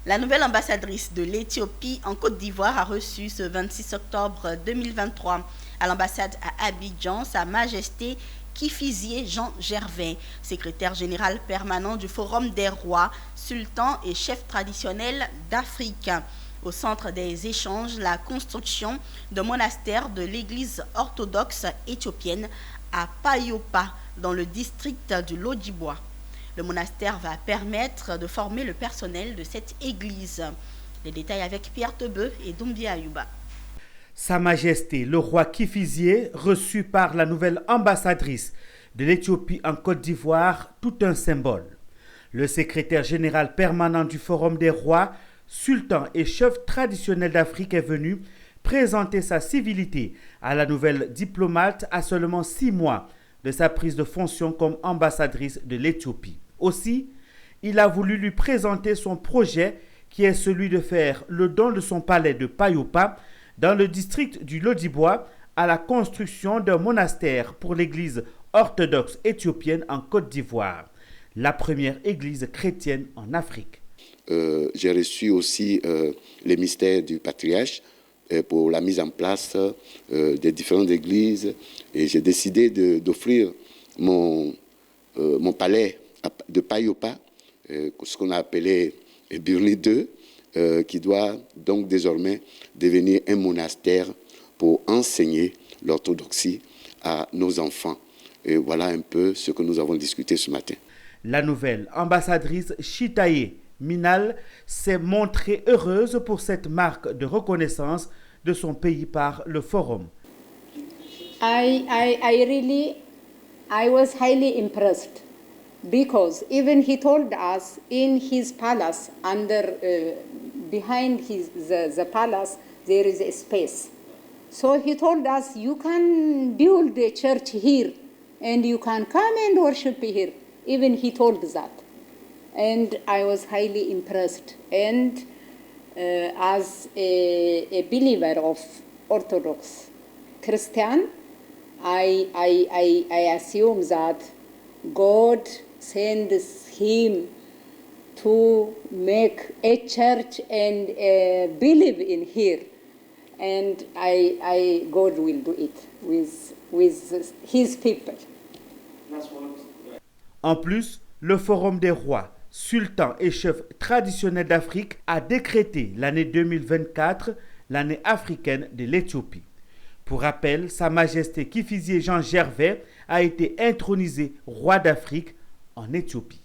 La nouvelle ambassadrice de l'Éthiopie en Côte d'Ivoire a reçu ce 26 octobre 2023 à l'ambassade à Abidjan Sa Majesté Kifizier Jean Gervais, secrétaire général permanent du Forum des rois, sultans et chefs traditionnels d'Afrique. Au centre des échanges, la construction d'un monastère de l'église orthodoxe éthiopienne à Payopa, dans le district du Lodjibois. Le monastère va permettre de former le personnel de cette église. Les détails avec Pierre Tebeu et Doumbia Ayouba. Sa Majesté le roi Kifizier, reçu par la nouvelle ambassadrice de l'Éthiopie en Côte d'Ivoire, tout un symbole. Le secrétaire général permanent du Forum des rois, sultans et chefs traditionnels d'Afrique est venu présenter sa civilité à la nouvelle diplomate à seulement 6 mois de sa prise de fonction comme ambassadrice de l'Éthiopie. Aussi, il a voulu lui présenter son projet qui est celui de faire le don de son palais de Payopa dans le district du Lodjibois à la construction d'un monastère pour l'église orthodoxe éthiopienne en Côte d'Ivoire, la première église chrétienne en Afrique. J'ai reçu aussi les mystères du patriarche pour la mise en place des différentes églises et j'ai décidé d'offrir mon palais de Payopa, ce qu'on a appelé Birni II, qui doit donc désormais devenir un monastère pour enseigner l'orthodoxie à nos enfants. Et voilà un peu ce que nous avons discuté ce matin. La nouvelle ambassadrice Chitaye Minal s'est montrée heureuse pour cette marque de reconnaissance de son pays par le forum. I was highly impressed because even he told us in his palace behind the palace there is a space. So he told us you can build a church here and you can come and worship here. Even he told that. And I was highly impressed. And as a believer of Orthodox Christian, I assume that God sends him to make a church and believe in here. And God will do it with his people. En plus, le Forum des rois, sultans et chefs traditionnels d'Afrique a décrété l'année 2024 l'année africaine de l'Éthiopie. Pour rappel, Sa Majesté Kifizier Jean Gervais a été intronisé roi d'Afrique en Éthiopie.